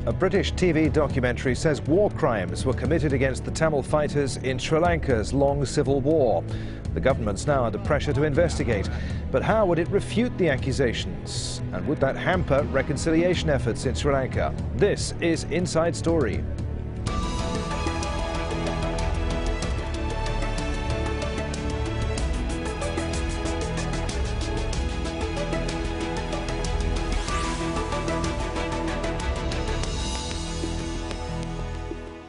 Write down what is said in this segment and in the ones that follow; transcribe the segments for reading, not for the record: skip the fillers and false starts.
A British TV documentary says war crimes were committed against the Tamil fighters in Sri Lanka's long civil war. The government's now under pressure to investigate. But how would it refute the accusations? And would that hamper reconciliation efforts in Sri Lanka? This is Inside Story.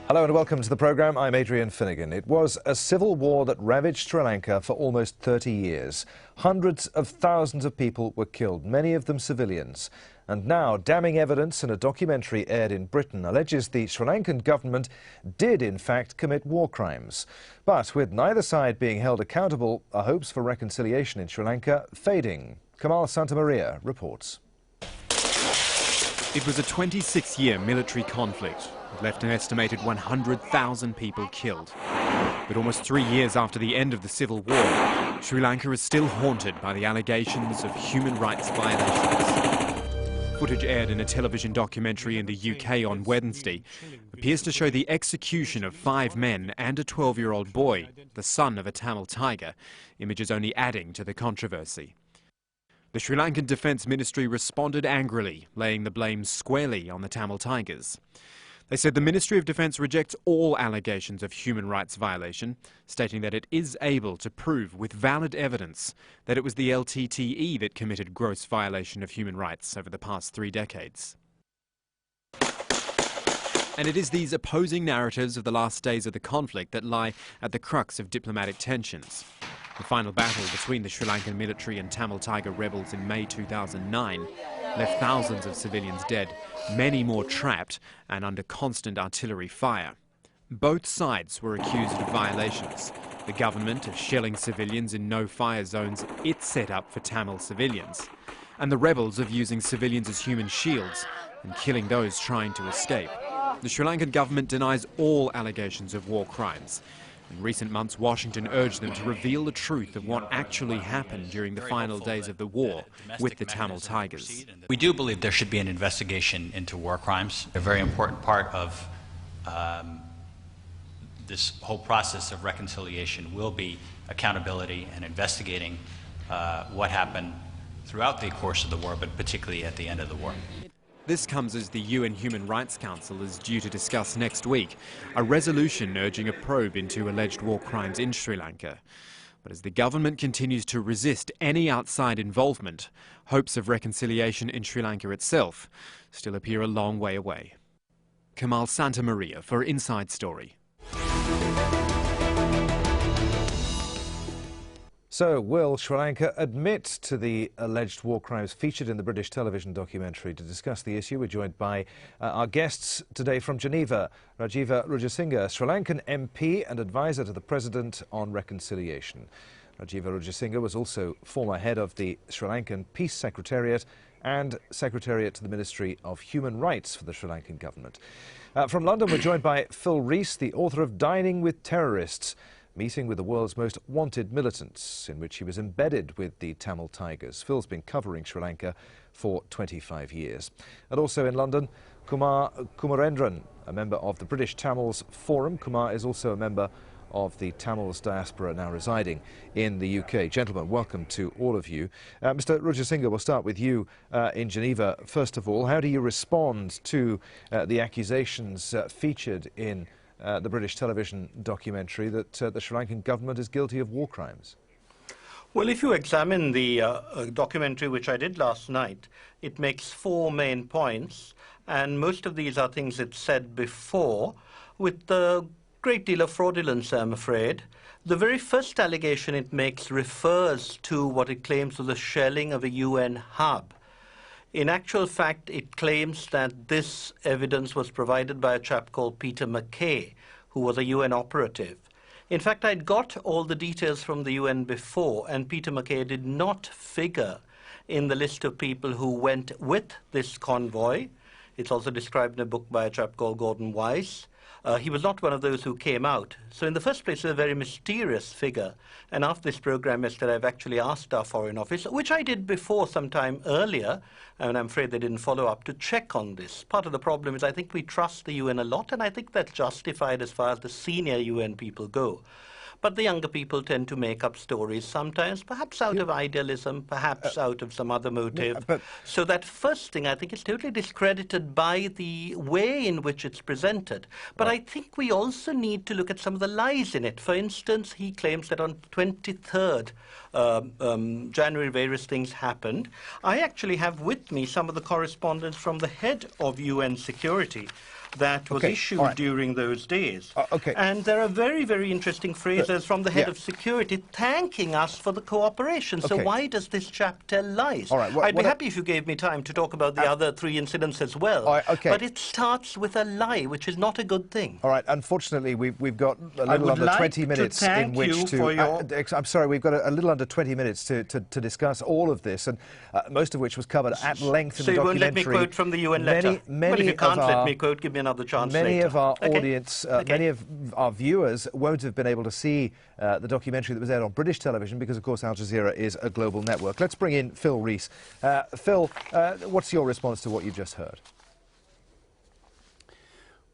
Hello and welcome to the programme. I'm Adrian Finnegan. It was a civil war that ravaged Sri Lanka for almost 30 years. Hundreds of thousands of people were killed, many of them civilians. And now damning evidence in a documentary aired in Britain alleges the Sri Lankan government did in fact commit war crimes. But with neither side being held accountable, are hopes for reconciliation in Sri Lanka fading. Kamal Santamaria reports. It was a 26-year military conflict. It left an estimated 100,000 people killed. But almost 3 years after the end of the civil war, Sri Lanka is still haunted by the allegations of human rights violations. Footage aired in a television documentary in the UK on Wednesday appears to show the execution of 5 men and a 12-year-old boy, the son of a Tamil tiger, images only adding to the controversy. The Sri Lankan Defence Ministry responded angrily, laying the blame squarely on the Tamil tigers. They said the Ministry of Defence rejects all allegations of human rights violation, stating that it is able to prove with valid evidence that it was the LTTE that committed gross violation of human rights over the past 3 decades. And it is these opposing narratives of the last days of the conflict that lie at the crux of diplomatic tensions. The final battle between the Sri Lankan military and Tamil Tiger rebels in May 2009 left thousands of civilians dead, many more trapped and under constant artillery fire. Both sides were accused of violations. The government of shelling civilians in no-fire zones it set up for Tamil civilians, and the rebels of using civilians as human shields and killing those trying to escape. The Sri Lankan government denies all allegations of war crimes. In recent months, Washington urged them to reveal the truth of what actually happened during the final days of the war with the Tamil Tigers. We do believe there should be an investigation into war crimes. A very important part of this whole process of reconciliation will be accountability and investigating what happened throughout the course of the war, but particularly at the end of the war. This comes as the UN Human Rights Council is due to discuss next week a resolution urging a probe into alleged war crimes in Sri Lanka. But as the government continues to resist any outside involvement, hopes of reconciliation in Sri Lanka itself still appear a long way away. Kamal Santamaria for Inside Story. So, will Sri Lanka admit to the alleged war crimes featured in the British television documentary? To discuss the issue, we're joined by our guests today from Geneva, Rajiva Wijesinha, Sri Lankan MP and advisor to the President on reconciliation. Rajiva Wijesinha was also former head of the Sri Lankan Peace Secretariat and Secretariat to the Ministry of Human Rights for the Sri Lankan government. From London, we're joined by Phil Rees, the author of Dining with Terrorists, meeting with the world's most wanted militants, in which he was embedded with the Tamil Tigers. Phil's been covering Sri Lanka for 25 years. And also in London, Kumar Kumarendran, a member of the British Tamils Forum. Kumar is also a member of the Tamils diaspora now residing in the UK. Gentlemen, welcome to all of you. Mr. Wijesinha, we'll start with you in Geneva. First of all, how do you respond to the accusations featured in the British television documentary that the Sri Lankan government is guilty of war crimes? Well, if you examine the documentary, which I did last night, it makes 4 main points, and most of these are things it said before, with a great deal of fraudulence, I'm afraid. The very first allegation it makes refers to what it claims was the shelling of a UN hub. In actual fact, it claims that this evidence was provided by a chap called Peter McKay, who was a UN operative. In fact, I'd got all the details from the UN before, and Peter McKay did not figure in the list of people who went with this convoy. It's also described in a book by a chap called Gordon Weiss. He was not one of those who came out. So in the first place, he's a very mysterious figure. And after this program yesterday, I've actually asked our Foreign Office, which I did before some time earlier, and I'm afraid they didn't follow up, to check on this. Part of the problem is I think we trust the UN a lot, and I think that's justified as far as the senior UN people go. But the younger people tend to make up stories sometimes, perhaps out of idealism, perhaps out of some other motive. So that first thing, I think, is totally discredited by the way in which it's presented. But I think we also need to look at some of the lies in it. For instance, he claims that on 23rd January, various things happened. I actually have with me some of the correspondence from the head of UN Security that was issued during those days. And there are very, very interesting phrases from the head of security thanking us for the cooperation. So why does this chap tell lies? I'd be happy if you gave me time to talk about the other three incidents as well. But it starts with a lie, which is not a good thing. All right. Unfortunately, we've got a little under 20 minutes in which to... I'm sorry, we've got a little under 20 minutes to discuss all of this, and most of which was covered at length in the documentary. So you won't let me quote from the UN letter? Well, if you can't let me quote, give me another chance later. Many of our audience, many of our viewers won't have been able to see the documentary that was aired on British television because, of course, Al Jazeera is a global network. Let's bring in Phil Rees. Phil, what's your response to what you've just heard?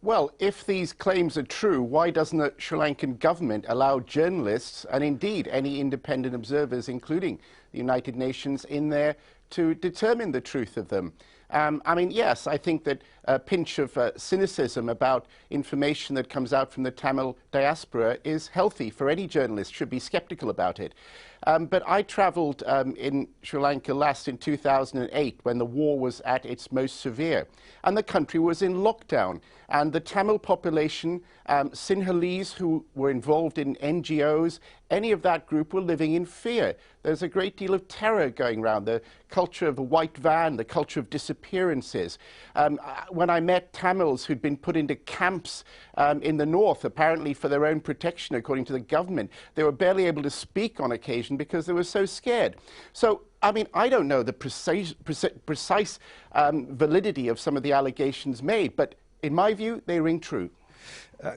Well, if these claims are true, why doesn't the Sri Lankan government allow journalists and indeed any independent observers, including the United Nations, in there to determine the truth of them? I mean, yes, I think that a pinch of cynicism about information that comes out from the Tamil diaspora is healthy for any journalist, should be skeptical about it. But I travelled in Sri Lanka last in 2008 when the war was at its most severe and the country was in lockdown, and the Tamil population, Sinhalese who were involved in NGOs, any of that group were living in fear. There's a great deal of terror going around, the culture of a white van, the culture of disappearances. When I met Tamils who'd been put into camps in the north, apparently for their own protection, according to the government, they were barely able to speak on occasion because they were so scared. So, I mean, I don't know the precise validity of some of the allegations made, but in my view, they ring true.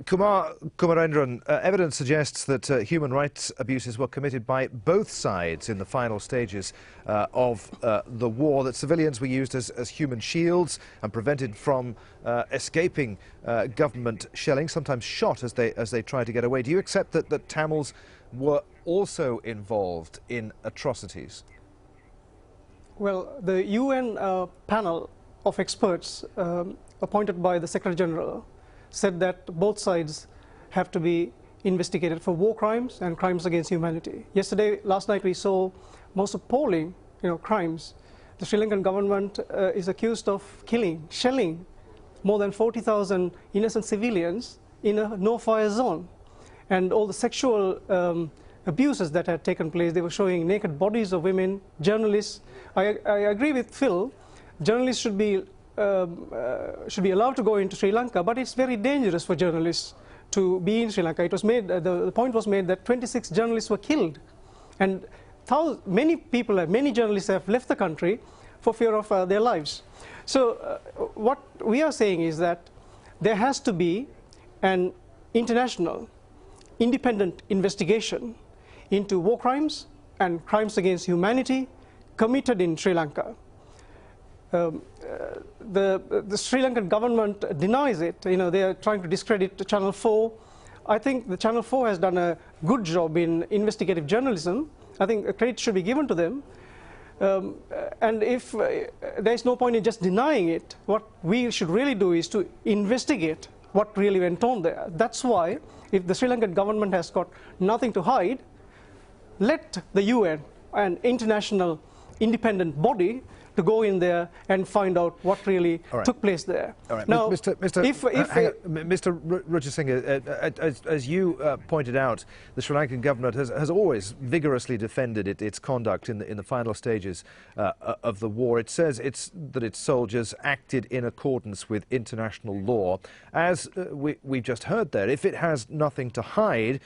Kumarendran, evidence suggests that human rights abuses were committed by both sides in the final stages of the war, that civilians were used as human shields and prevented from escaping government shelling, sometimes shot as they tried to get away. Do you accept that Tamils were also involved in atrocities? Well, the UN panel of experts appointed by the Secretary General said that both sides have to be investigated for war crimes and crimes against humanity. Last night we saw most appalling, crimes. The Sri Lankan government is accused of shelling more than 40,000 innocent civilians in a no-fire zone. And all the sexual abuses that had taken place, they were showing naked bodies of women, journalists. I agree with Phil, journalists should be allowed to go into Sri Lanka, but it's very dangerous for journalists to be in Sri Lanka. It was made, the point was made that 26 journalists were killed, and many journalists have left the country for fear of their lives. So what we are saying is that there has to be an international, independent investigation into war crimes and crimes against humanity committed in Sri Lanka. The Sri Lankan government denies it. They are trying to discredit Channel 4. I think the Channel 4 has done a good job in investigative journalism. I think credit should be given to them. And if there is no point in just denying it, what we should really do is to investigate what really went on there. That's why, if the Sri Lankan government has got nothing to hide, let the UN, an international independent body, to go in there and find out what really took place there. All right. Now, Mr. Rajasinghe, as you pointed out, the Sri Lankan government has always vigorously defended its conduct in the final stages of the war. It says that its soldiers acted in accordance with international law. As we've just heard there, if it has nothing to hide,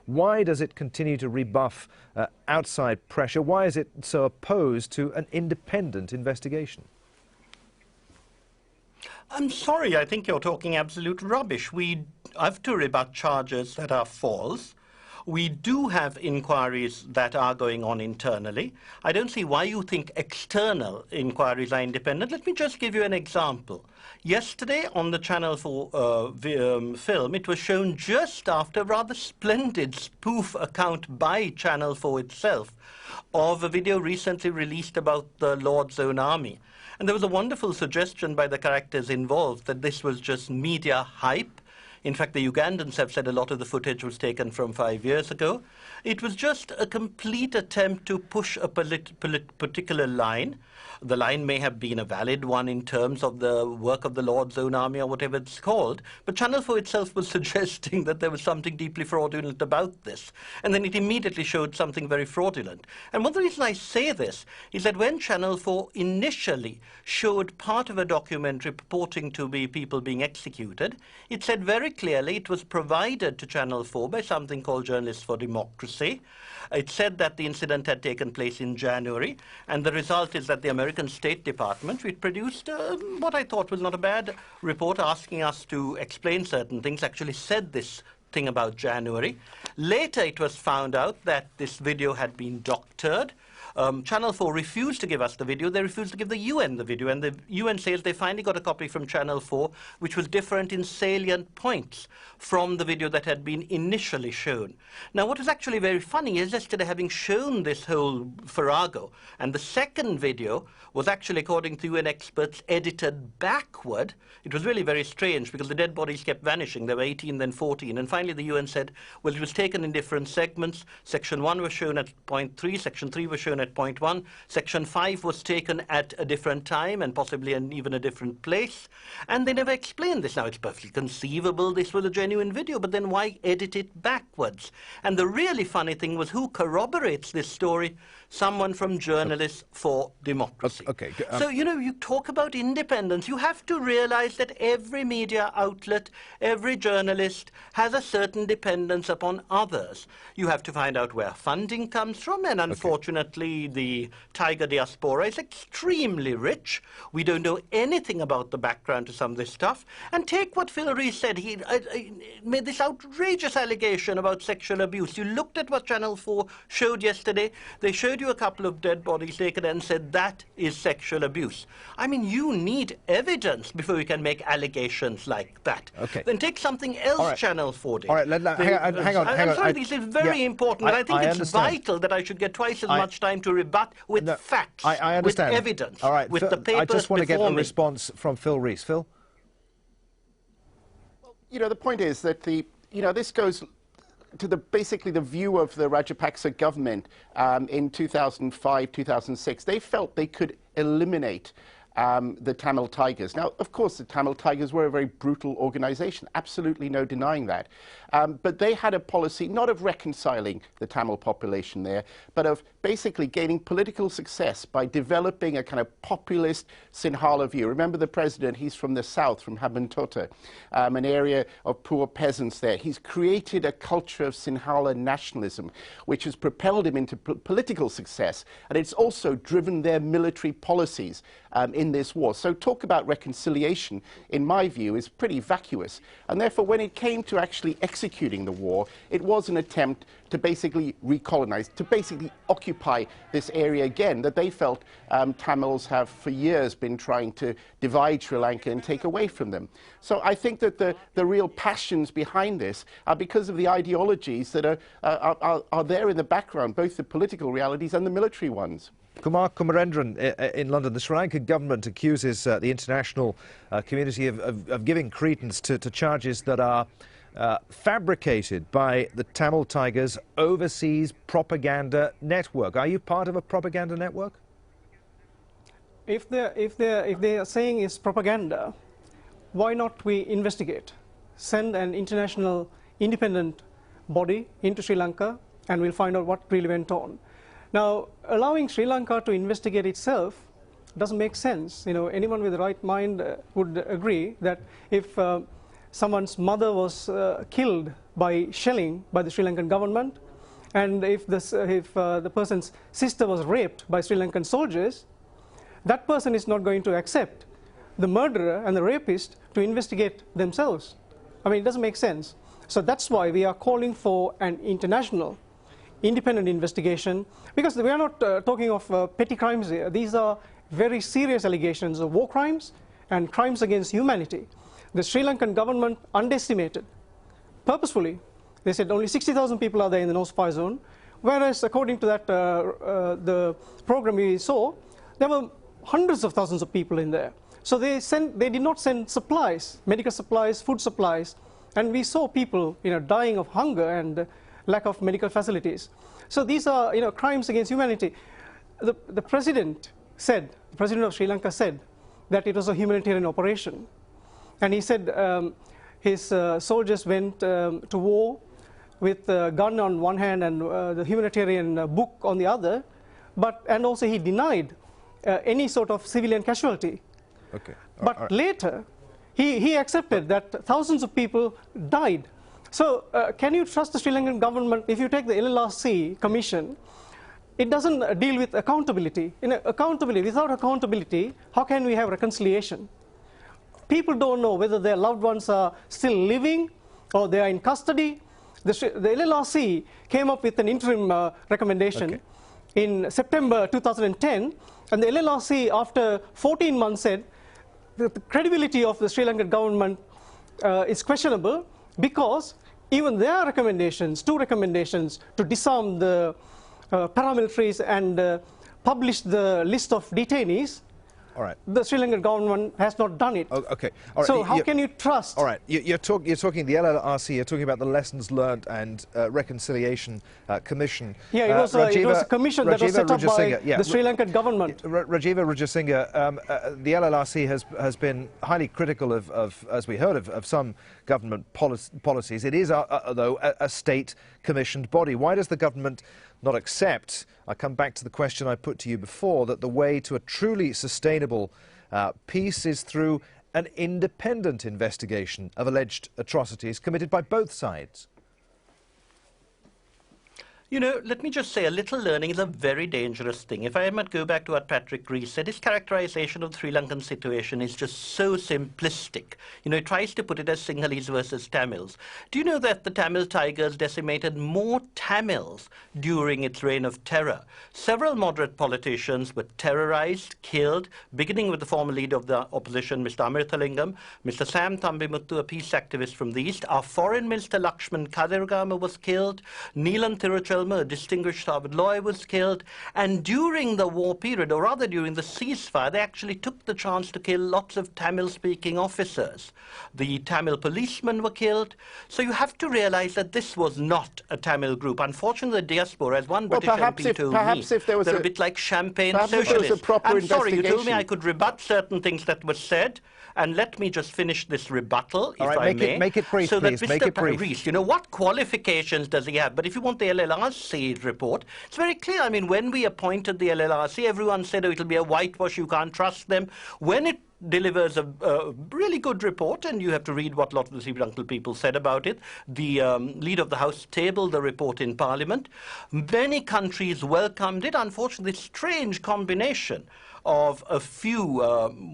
why does it continue to rebuff outside pressure? Why is it so opposed to an independent investigation? I'm sorry, I think you're talking absolute rubbish. We have to rebut charges that are false. We do have inquiries that are going on internally. I don't see why you think external inquiries are independent. Let me just give you an example. Yesterday on the Channel 4 film, it was shown just after a rather splendid spoof account by Channel 4 itself of a video recently released about the Lord's Own Army. And there was a wonderful suggestion by the characters involved that this was just media hype. In fact, the Ugandans have said a lot of the footage was taken from 5 years ago. It was just a complete attempt to push a particular line. The line may have been a valid one in terms of the work of the Lord's Own Army or whatever it's called, but Channel 4 itself was suggesting that there was something deeply fraudulent about this. And then it immediately showed something very fraudulent. And one of the reasons I say this is that when Channel 4 initially showed part of a documentary purporting to be people being executed, it said very clearly it was provided to Channel 4 by something called Journalists for Democracy. It said that the incident had taken place in January, and the result is that the American State Department, which produced what I thought was not a bad report asking us to explain certain things, actually said this thing about January. Later it was found out that this video had been doctored. Channel 4 refused to give us the video. They refused to give the UN the video, and the UN says they finally got a copy from Channel 4, which was different in salient points from the video that had been initially shown. Now, what is actually very funny is yesterday, having shown this whole farrago, and the second video was actually, according to UN experts, edited backward. It was really very strange because the dead bodies kept vanishing. There were 18, then 14, and finally the UN said, well, it was taken in different segments. Section 1 was shown at point 3, Section 3 was shown at point 1, Section 5 was taken at a different time and possibly even a different place, and they never explained this. Now, it's perfectly conceivable this was a genuine video, but then why edit it backwards? And the really funny thing was who corroborates this story? Someone from Journalists for Democracy. Okay. So, you know, you talk about independence. You have to realize that every media outlet, every journalist has a certain dependence upon others. You have to find out where funding comes from, and unfortunately, the Tiger diaspora is extremely rich. We don't know anything about the background to some of this stuff. And take what Phil Rees said. He made this outrageous allegation about sexual abuse. You looked at what Channel 4 showed yesterday. They showed you a couple of dead bodies taken and said that is sexual abuse. I mean, you need evidence before you can make allegations like that. Okay. Then take something else Channel 4 did. All right, hang on. I'm sorry, this is very important. I think it's vital that I should get twice as much time to rebut with facts, I understand. with evidence, all right, with Phil, the papers I just want to get a me. response from Phil Rees. Phil? You know, the point is that this goes to basically the view of the Rajapaksa government in 2005, 2006. They felt they could eliminate the Tamil Tigers. Now, of course, the Tamil Tigers were a very brutal organization, absolutely no denying that. But they had a policy not of reconciling the Tamil population there, but of basically gaining political success by developing a kind of populist Sinhala view. Remember the president, he's from the south, from Hambantota, an area of poor peasants there. He's created a culture of Sinhala nationalism, which has propelled him into political success, and it's also driven their military policies in this war. So talk about reconciliation, in my view, is pretty vacuous. And therefore, when it came to actually executing the war, it was an attempt to basically recolonize, to basically occupy this area again that they felt Tamils have for years been trying to divide Sri Lanka and take away from them. So I think that the real passions behind this are because of the ideologies that are there in the background, both the political realities and the military ones. Kumar Kumarendran in London. The Sri Lankan government accuses the international community of giving credence to charges that are fabricated by the Tamil Tigers' overseas propaganda network. Are you part of a propaganda network? If they are saying it's propaganda, why not we investigate? Send an international independent body into Sri Lanka and we'll find out what really went on. Now, allowing Sri Lanka to investigate itself doesn't make sense. You know, anyone with the right mind would agree that if someone's mother was killed by shelling by the Sri Lankan government, and if the person's sister was raped by Sri Lankan soldiers, that person is not going to accept the murderer and the rapist to investigate themselves. I mean, it doesn't make sense. So that's why we are calling for an international independent investigation, because we are not talking of petty crimes here. These are very serious allegations of war crimes and crimes against humanity. The Sri Lankan government underestimated, purposefully. They said only 60,000 people are there in the no spy zone, whereas according to that the program we saw, there were hundreds of thousands of people in there. So they did not send supplies, medical supplies, food supplies, and we saw people, dying of hunger and lack of medical facilities. So these are, crimes against humanity. The president of Sri Lanka said that it was a humanitarian operation, and he said his soldiers went to war with a gun on one hand and the humanitarian book on the other, and also he denied any sort of civilian casualty. Okay. But later, he accepted that thousands of people died. So can you trust the Sri Lankan government? If you take the LLRC commission, it doesn't deal with accountability. Without accountability, how can we have reconciliation? People don't know whether their loved ones are still living or they are in custody. The LLRC came up with an interim recommendation in September 2010, and the LLRC, after 14 months, said that the credibility of the Sri Lankan government is questionable, because even their recommendations, two recommendations to disarm the paramilitaries and publish the list of detainees, all right, the Sri Lankan government has not done it. Okay. All right. So how can you trust? All right. You're talking the LLRC. You're talking about the lessons learned and reconciliation commission. Yeah, it was a commission that was set up by the Sri Lankan government. Rajiva Wijesinha, the LLRC has been highly critical of, as we heard, of some government policies. It is, though, a state-commissioned body. Why does the government not accept, I come back to the question I put to you before, that the way to a truly sustainable peace is through an independent investigation of alleged atrocities committed by both sides? Let me just say, a little learning is a very dangerous thing. If I might go back to what Patrick Rees said, his characterization of the Sri Lankan situation is just so simplistic. He tries to put it as Sinhalese versus Tamils. Do you know that the Tamil Tigers decimated more Tamils during its reign of terror? Several moderate politicians were terrorized, killed, beginning with the former leader of the opposition, Mr. Amirthalingam, Mr. Sam Thambimuthu, a peace activist from the East. Our foreign minister, Lakshman Kadirgama, was killed. Neelan Tiruchelma, a distinguished Harvard lawyer, was killed. And during the war period, or rather during the ceasefire, they actually took the chance to kill lots of Tamil-speaking officers. The Tamil policemen were killed. So you have to realize that this was not a Tamil group. Unfortunately, the diaspora, as one British MP told me, they're a bit like champagne socialists. I'm sorry, you told me I could rebut certain things that were said. And let me just finish this rebuttal, if I may. Make it brief, so please. That Make it brief. Rees, what qualifications does he have? But if you want the LLRC report, it's very clear. I mean, when we appointed the LLRC, everyone said, it'll be a whitewash, you can't trust them. When it delivers a really good report, and you have to read what a lot of the Sri Lankan people said about it. The leader of the House tabled the report in Parliament. Many countries welcomed it. Unfortunately, this strange combination of a few,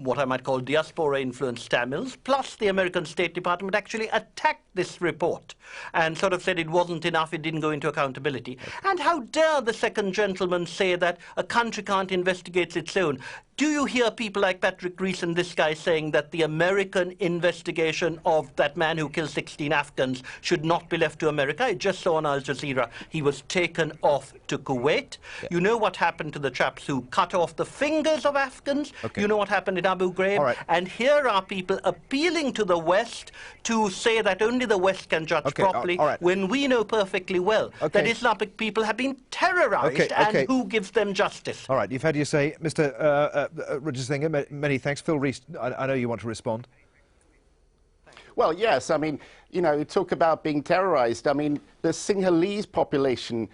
what I might call diaspora-influenced Tamils, plus the American State Department actually attacked this report and sort of said it wasn't enough, it didn't go into accountability. And how dare the second gentleman say that a country can't investigate its own? Do you hear people like Patrick Rees and this guy saying that the American investigation of that man who killed 16 Afghans should not be left to America? I just saw on Al Jazeera he was taken off to Kuwait. Yeah. You know what happened to the chaps who cut off the fingers of Afghans? You know what happened in Abu Ghraib? Right. And here are people appealing to the West to say that only the West can judge properly, when we know perfectly well that Islamic people have been terrorized and who gives them justice. All right, you've had your say. Mr. Wijesinha, many thanks. Phil Rees, I know you want to respond. Well, yes. I mean, you talk about being terrorized. I mean, the Sinhalese population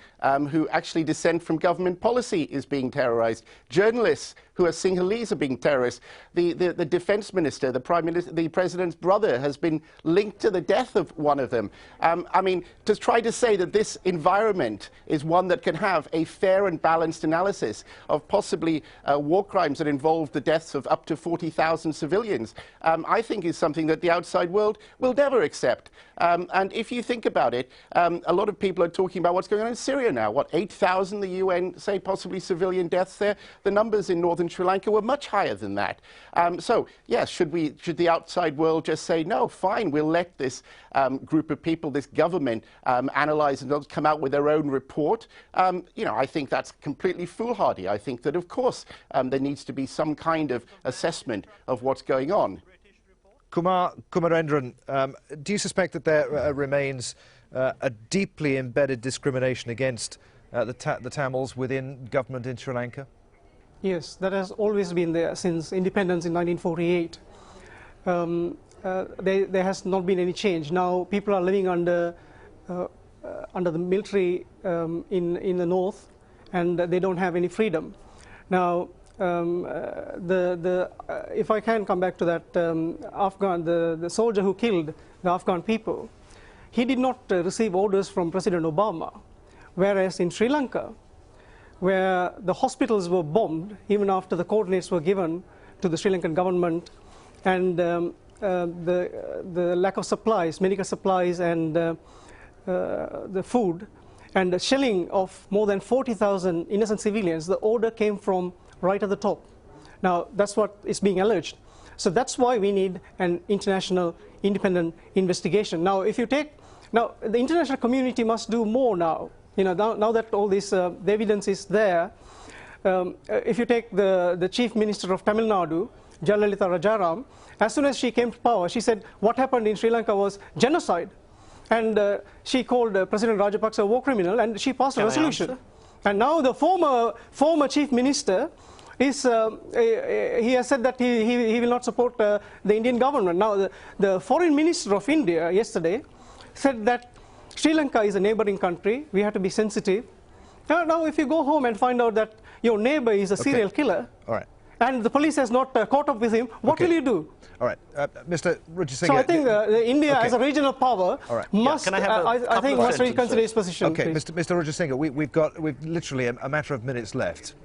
who actually dissent from government policy is being terrorized. Journalists who are Sinhalese are being terrorized. The defense minister, the prime minister, the president's brother has been linked to the death of one of them. I mean, to try to say that this environment is one that can have a fair and balanced analysis of possibly war crimes that involve the deaths of up to 40,000 civilians, I think is something that the outside world will never accept. that. And if you think about it, a lot of people are talking about what's going on in Syria now. What, 8,000, the UN say, possibly civilian deaths there? The numbers in northern Sri Lanka were much higher than that. So, yes, should the outside world just say, no, fine, we'll let this group of people, this government, analyze and they'll come out with their own report? You know, I think that's completely foolhardy. I think that, of course, there needs to be some kind of assessment of what's going on. Kumarendran, do you suspect that there remains a deeply embedded discrimination against the Tamils within government in Sri Lanka? Yes, that has always been there since independence in 1948. There has not been any change. Now people are living under the military in the north, and they don't have any freedom. Now, if I can come back to that the soldier who killed the Afghan people, he did not receive orders from President Obama, whereas in Sri Lanka, where the hospitals were bombed even after the coordinates were given to the Sri Lankan government, and the lack of supplies, medical supplies, and the food, and the shelling of more than 40,000 innocent civilians, the order came from right at the top. Now, that's what is being alleged. So that's why we need an international independent investigation. Now, if you take, now the international community must do more now. You know, now that all this, the evidence is there, if you take the Chief Minister of Tamil Nadu, Jayalalitha Rajaram, as soon as she came to power, she said what happened in Sri Lanka was genocide. And she called President Rajapaksa a war criminal, and she passed a resolution. And now the former Chief Minister is, he has said that he will not support the Indian government. Now the Foreign Minister of India yesterday said that Sri Lanka is a neighboring country, we have to be sensitive. Now if you go home and find out that your neighbor is a serial killer, all right, and the police has not caught up with him, what will you do? All right, Mr. Wijesinha. So I think India as a regional power must, I think, must reconsider its position. Okay, Mr. Wijesinha, we've literally a matter of minutes left.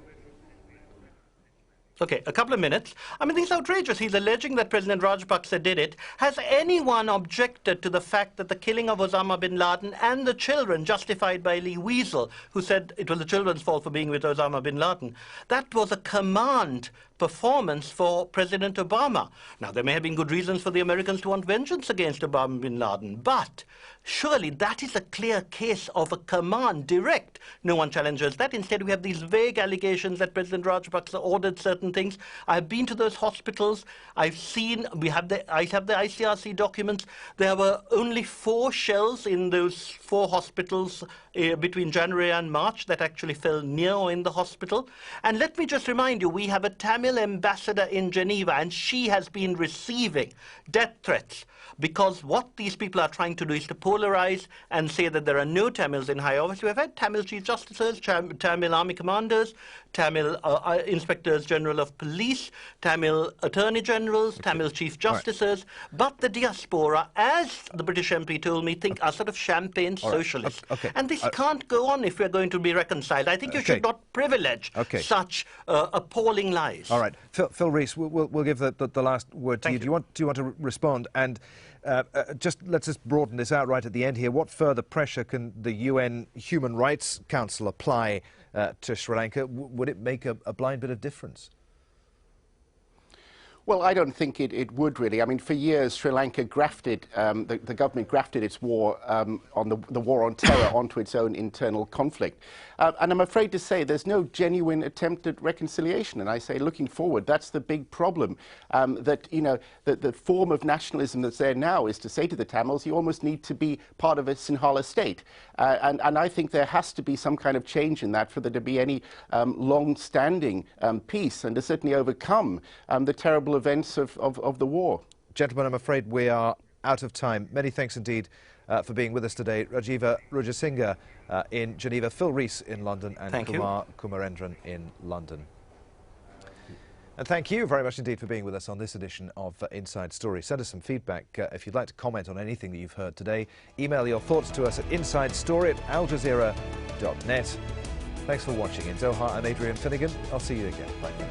Okay, a couple of minutes. I mean, this is outrageous. He's alleging that President Rajapaksa did it. Has anyone objected to the fact that the killing of Osama bin Laden and the children, justified by Lee Wiesel, who said it was the children's fault for being with Osama bin Laden, that was a command performance for President Obama? Now, there may have been good reasons for the Americans to want vengeance against Osama bin Laden, but surely that is a clear case of a command, direct. No one challenges that. Instead, we have these vague allegations that President Rajapaksa ordered certain things. I've been to those hospitals. I've seen, I have the ICRC documents. There were only 4 shells in those 4 hospitals between January and March that actually fell near or in the hospital. And let me just remind you, we have a Tamil ambassador in Geneva, and she has been receiving death threats, because what these people are trying to do is to polarize and say that there are no Tamils in high office. We have had Tamil chief justices, Tamil army commanders, Tamil inspectors general of police, Tamil attorney generals, Tamil chief justices, but the diaspora, as the British MP told me, think are sort of champagne socialists. And this can't go on if we're going to be reconciled. I think you should not privilege such appalling lies. All right, Phil Rees, we'll give the last word to you. Do you want to respond? And let's just broaden this out right at the end here. What further pressure can the UN Human Rights Council apply to Sri Lanka? Would it make a blind bit of difference? Well, I don't think it would really. I mean, for years, Sri Lanka grafted, the government grafted its war on the war on terror onto its own internal conflict. And I'm afraid to say there's no genuine attempt at reconciliation. And I say, looking forward, that's the big problem. That, you know, the form of nationalism that's there now is to say to the Tamils, you almost need to be part of a Sinhala state. And I think there has to be some kind of change in that for there to be any long-standing peace and to certainly overcome the terrible events of the war. Gentlemen, I'm afraid we are out of time. Many thanks indeed for being with us today. Rajiva Wijesinha in Geneva, Phil Rees in London, and Kumarendran in London. And thank you very much indeed for being with us on this edition of Inside Story. Send us some feedback if you'd like to comment on anything that you've heard today. Email your thoughts to us at insidestory@aljazeera.net. Thanks for watching. In Doha, I'm Adrian Finnegan. I'll see you again. Bye for now.